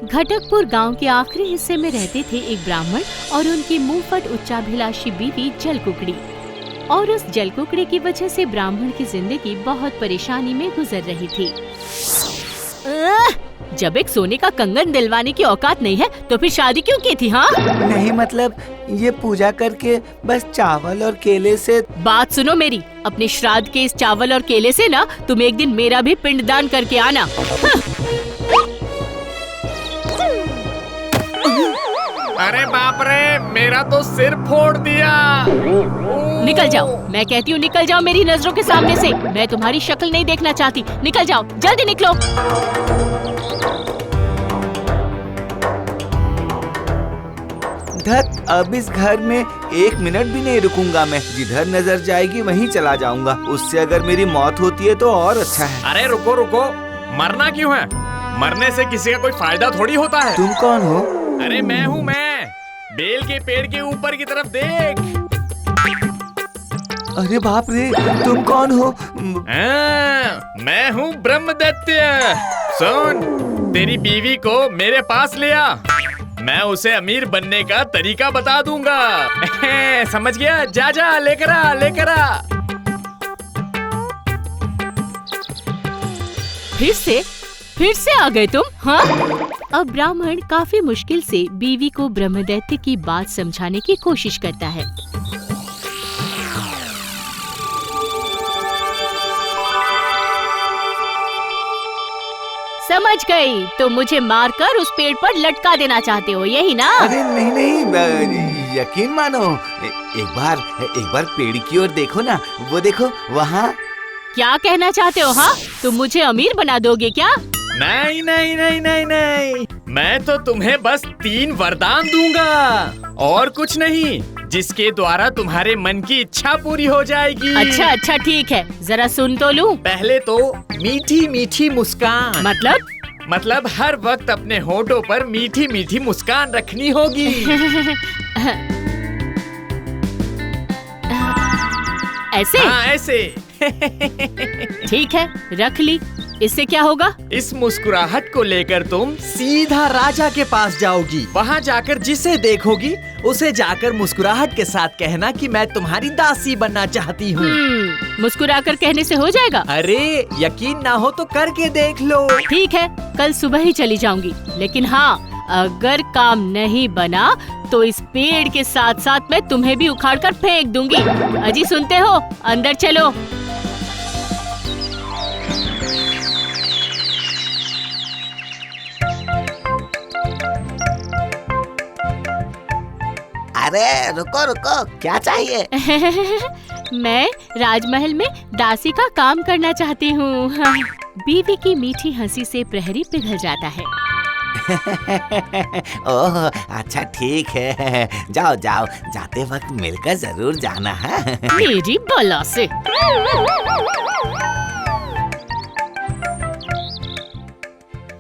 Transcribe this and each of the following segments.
घटकपुर गांव के आखिरी हिस्से में रहते थे एक ब्राह्मण और उनकी मुंहफट उच्चाभिलाषी बीवी जलकुकड़ी। और उस जलकुकड़ी की वजह से ब्राह्मण की जिंदगी बहुत परेशानी में गुजर रही थी। जब एक सोने का कंगन दिलवाने की औकात नहीं है तो फिर शादी क्यों की थी? हाँ नहीं मतलब ये पूजा करके बस चावल और केले से। बात सुनो मेरी, अपने श्राद्ध के इस चावल और केले से ना तुम एक दिन मेरा भी पिंडदान करके आना। अरे बाप रे, मेरा तो सिर फोड़ दिया। निकल जाओ, मैं कहती हूँ निकल जाओ मेरी नजरों के सामने से। मैं तुम्हारी शक्ल नहीं देखना चाहती। निकल जाओ, जल्दी निकलो। धत, अब इस घर में 1 मिनट भी नहीं रुकूंगा मैं। जिधर नजर जाएगी वहीं चला जाऊंगा। उससे अगर मेरी मौत होती है तो और अच्छा है। अरे रुको रुको, मरना क्यों है? मरने से किसी का कोई फायदा थोड़ी होता है। तुम कौन हो? अरे मैं हूँ मैं। बेल के पेड़ के ऊपर की तरफ देख। अरे बाप रे, तुम कौन हो? मैं हूँ ब्रह्मदैत्य। सुन, तेरी बीवी को मेरे पास ले आ। मैं उसे अमीर बनने का तरीका बता दूंगा। समझ गया? जा जा, लेकर आ, लेकर आ। फिर से आ गए तुम? हाँ? अब ब्राह्मण काफी मुश्किल से बीवी को ब्रह्मदैत्य की बात समझाने की कोशिश करता है। समझ गई, तो मुझे मारकर उस पेड़ पर लटका देना चाहते हो, यही ना? अरे नहीं, यकीन मानो। एक बार पेड़ की ओर देखो ना, वो देखो वहाँ। क्या कहना चाहते हो? हाँ, तुम मुझे अमीर बना दोगे क्या? नहीं नहीं नहीं नहीं नहीं, मैं तो तुम्हें बस 3 वरदान दूंगा और कुछ नहीं, जिसके द्वारा तुम्हारे मन की इच्छा पूरी हो जाएगी। अच्छा ठीक है, जरा सुन तो लूं। पहले तो मीठी मीठी मुस्कान। मतलब हर वक्त अपने होठों पर मीठी मीठी मुस्कान रखनी होगी। ऐसे? हाँ, ऐसे। ठीक है, रख ली। इससे क्या होगा? इस मुस्कुराहट को लेकर तुम सीधा राजा के पास जाओगी। वहाँ जाकर जिसे देखोगी उसे जाकर मुस्कुराहट के साथ कहना कि मैं तुम्हारी दासी बनना चाहती हूँ। मुस्कुराकर कहने से हो जाएगा? अरे यकीन ना हो तो करके देख लो। ठीक है, कल सुबह ही चली जाऊंगी। लेकिन हाँ, अगर काम नहीं बना तो इस पेड़ के साथ साथ मैं तुम्हें भी उखाड़ कर फेंक दूंगी। अजी सुनते हो? अंदर चलो। अरे रुको, क्या चाहिए? मैं राजमहल में दासी का काम करना चाहती हूँ। हाँ। बीवी की मीठी हंसी से प्रहरी पिघल जाता है। ओह अच्छा ठीक है, जाओ जाते वक्त मिलकर जरूर जाना है। मेरी बला से।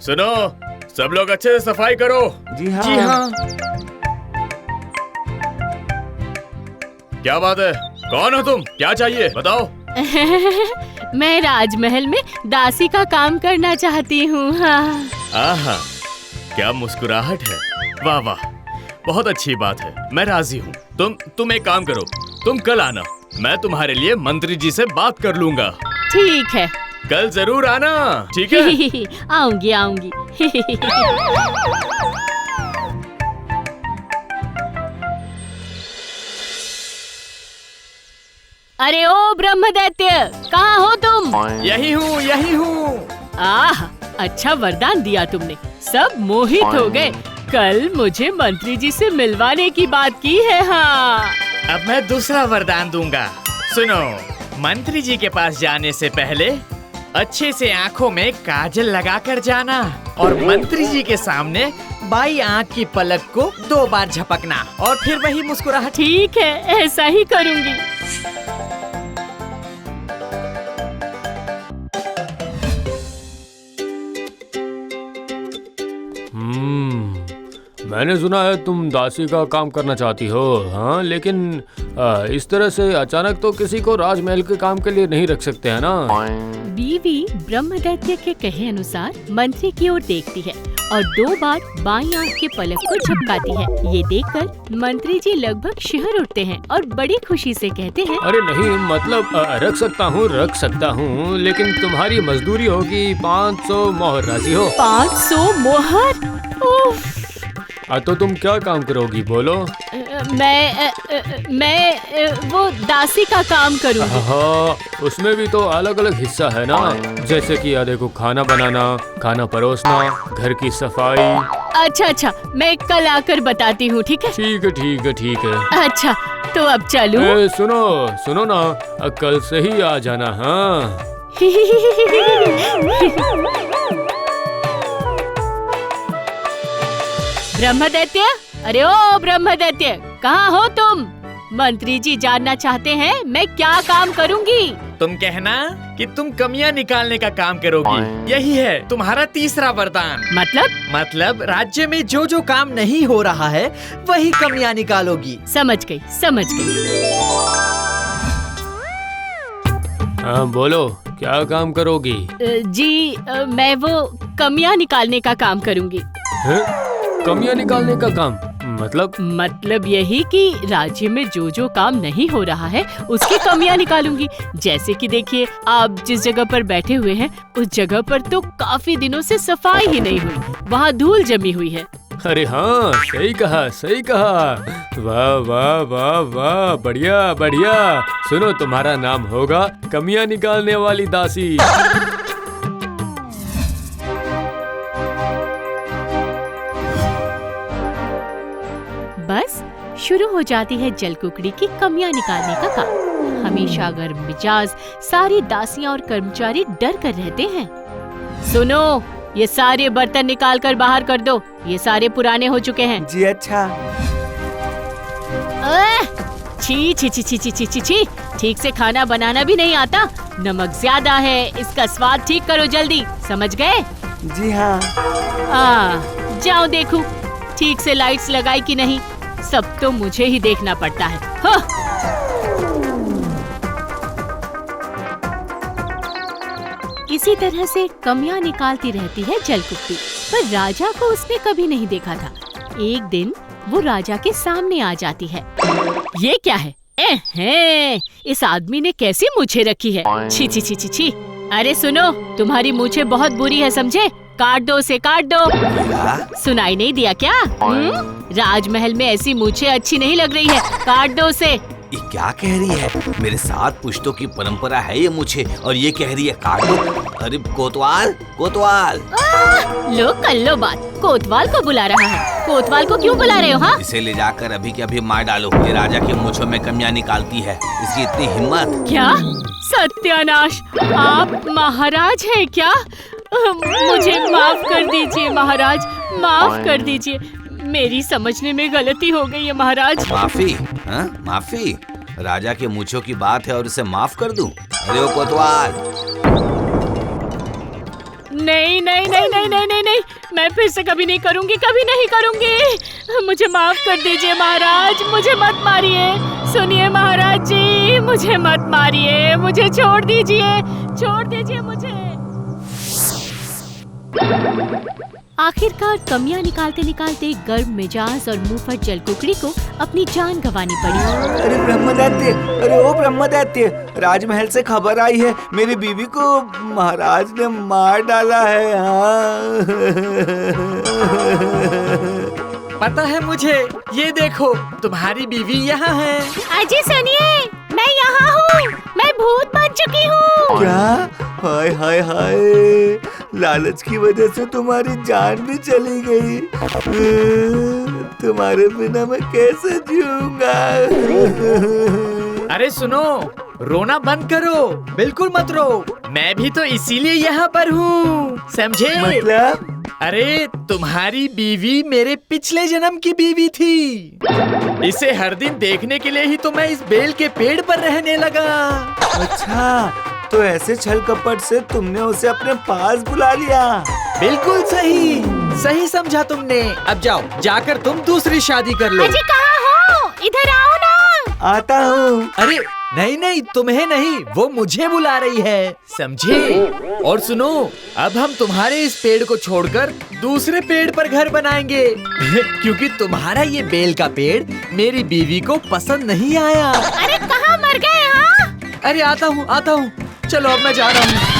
सुनो, सब लोग अच्छे से सफाई करो। जी हाँ। जी हाँ। क्या बात है? कौन हो तुम? क्या चाहिए बताओ। मैं राजमहल में दासी का काम करना चाहती हूँ। हाँ। आहा, क्या मुस्कुराहट है। वाह वाह, बहुत अच्छी बात है। मैं राजी हूँ। तुम एक काम करो, तुम कल आना। मैं तुम्हारे लिए मंत्री जी से बात कर लूँगा। ठीक है, कल जरूर आना। ठीक है? आऊंगी। अरे ओ ब्रह्मदैत्य, कहाँ हो तुम? यही हूँ। आह, अच्छा वरदान दिया तुमने, सब मोहित हो गए। कल मुझे मंत्री जी से मिलवाने की बात की है। हाँ, अब मैं दूसरा वरदान दूंगा। सुनो, मंत्री जी के पास जाने से पहले अच्छे से आँखों में काजल लगा कर जाना और मंत्री जी के सामने बाई आँख की पलक को 2 बार झपकना और फिर वही मुस्कुराहट। ठीक है, ऐसा ही करूँगी। मैंने सुना है तुम दासी का काम करना चाहती हो। हाँ, लेकिन इस तरह से अचानक तो किसी को राजमहल के काम के लिए नहीं रख सकते हैं ना। बीवी ब्रह्मदैत्य के कहे अनुसार मंत्री की ओर देखती है और 2 बार बाईं आंख के पलक को झपकाती है। ये देखकर मंत्री जी लगभग शिहर उठते हैं और बड़ी खुशी से कहते हैं, अरे नहीं, मतलब रख सकता हूँ, लेकिन तुम्हारी मजदूरी होगी 500 मोहर। राजी हो? 500 मोहर? उफ। तो तुम क्या काम करोगी, बोलो? मैं वो दासी का काम करूँगी। हाँ, उसमें भी तो अलग अलग हिस्सा है ना, जैसे कि देखो, खाना बनाना, खाना परोसना, घर की सफाई। अच्छा, मैं कल आकर बताती हूँ, ठीक है? ठीक है। अच्छा, तो अब चलूं? सुनो ना, कल से ही आ जाना। हाँ। ब्रह्मदैत्य, अरे ओ ब्रह्मदैत्य, कहाँ हो तुम? मंत्री जी जानना चाहते हैं मैं क्या काम करूँगी। तुम कहना कि तुम कमियां निकालने का काम करोगी। यही है तुम्हारा तीसरा वरदान। मतलब राज्य में जो जो काम नहीं हो रहा है वही कमियां निकालोगी। समझ गई। हाँ, बोलो, क्या काम करोगी? जी, मैं वो कमियां निकालने का काम करूँगी। कमियां निकालने का काम? मतलब यही कि राज्य में जो जो काम नहीं हो रहा है उसकी कमियां निकालूंगी। जैसे कि देखिए, आप जिस जगह पर बैठे हुए हैं उस जगह पर तो काफी दिनों से सफाई ही नहीं हुई, वहाँ धूल जमी हुई है। अरे हाँ, सही कहा। वाह, बढ़िया। सुनो, तुम्हारा नाम होगा कमियां निकालने वाली दासी। बस शुरू हो जाती है जलकुकड़ी की कमियां निकालने का काम। हमेशा गर्म मिजाज सारी दासियां और कर्मचारी डर कर रहते हैं। सुनो, ये सारे बर्तन निकाल कर बाहर कर दो, ये सारे पुराने हो चुके हैं। जी अच्छा। छी, ठीक से खाना बनाना भी नहीं आता, नमक ज्यादा है, इसका स्वाद ठीक करो जल्दी, समझ गए? जी हाँ। जाओ देखो ठीक से लाइट्स लगाई कि नहीं, सब तो मुझे ही देखना पड़ता है। हाँ। इसी तरह से कमियां निकालती रहती है जलकुकड़ी, पर राजा को उसने कभी नहीं देखा था। एक दिन वो राजा के सामने आ जाती है। ये क्या है? इस आदमी ने कैसी मूछें रखी है? छी। अरे सुनो, तुम्हारी मूछें बहुत बुरी है, समझे? काट दो उसे, काट दो। सुनाई नहीं दिया क्या? राजमहल में ऐसी मूछें अच्छी नहीं लग रही है, काट दो उसे। ये क्या कह रही है? मेरे 7 पुश्तों की परंपरा है ये मूछें, और ये कह रही है काट दो। अरे कोतवाल। लो कर लो बात, कोतवाल को बुला रहा है। कोतवाल को क्यों बुला रहे हो? हाँ, इसे ले जाकर अभी के अभी मार डालो। ये राजा की मूछों में कमियां निकालती है, इसकी इतनी हिम्मत। क्या? सत्यानाश, आप महाराज हैं क्या? मुझे माफ कर दीजिए महाराज, माफ कर दीजिए, मेरी समझने में गलती हो गई है महाराज। माफी? माफी? राजा के मूछों की बात है और इसे माफ कर दूं? अरे ओ कोतवाल। नहीं, मैं फिर से कभी नहीं करूँगी। मुझे माफ कर दीजिए महाराज, मुझे मत मारिए। सुनिए महाराज जी, मुझे मत मारिए, मुझे छोड़ दीजिए मुझे। आखिरकार कमियां निकालते निकालते गर्म मिजाज और मुंहफट जलकुकड़ी को अपनी जान गंवानी पड़ी। अरे ओ ब्रह्मदैत्य, राजमहल से खबर आई है, मेरी बीवी को महाराज ने मार डाला है। पता है मुझे, ये देखो तुम्हारी बीवी यहाँ है। अजी सुनिए, मैं यहाँ हूँ, मैं भूत बन चुकी हूँ। क्या? हाय, लालच की वजह से तुम्हारी जान भी चली गई। तुम्हारे बिना मैं कैसे जीऊंगा? अरे सुनो, रोना बंद करो, बिल्कुल मत रो। मैं भी तो इसीलिए यहाँ पर हूँ, समझे? मतलब? अरे तुम्हारी बीवी मेरे पिछले जन्म की बीवी थी। इसे हर दिन देखने के लिए ही तो मैं इस बेल के पेड़ पर रहने लगा। अच्छा, तो ऐसे छल कपट से तुमने उसे अपने पास बुला लिया। बिल्कुल सही समझा तुमने। अब जाओ, जाकर तुम दूसरी शादी कर लो। अजी कहाँ हो? इधर आओ ना। आता हूँ। अरे नहीं नहीं, तुम्हें नहीं, वो मुझे बुला रही है, समझे? और सुनो, अब हम तुम्हारे इस पेड़ को छोड़कर दूसरे पेड़ पर घर बनाएंगे क्योंकि तुम्हारा ये बेल का पेड़ मेरी बीवी को पसंद नहीं आया। अरे कहाँ मर गए? हाँ, अरे आता हूँ, चलो अब मैं जा रहा हूँ।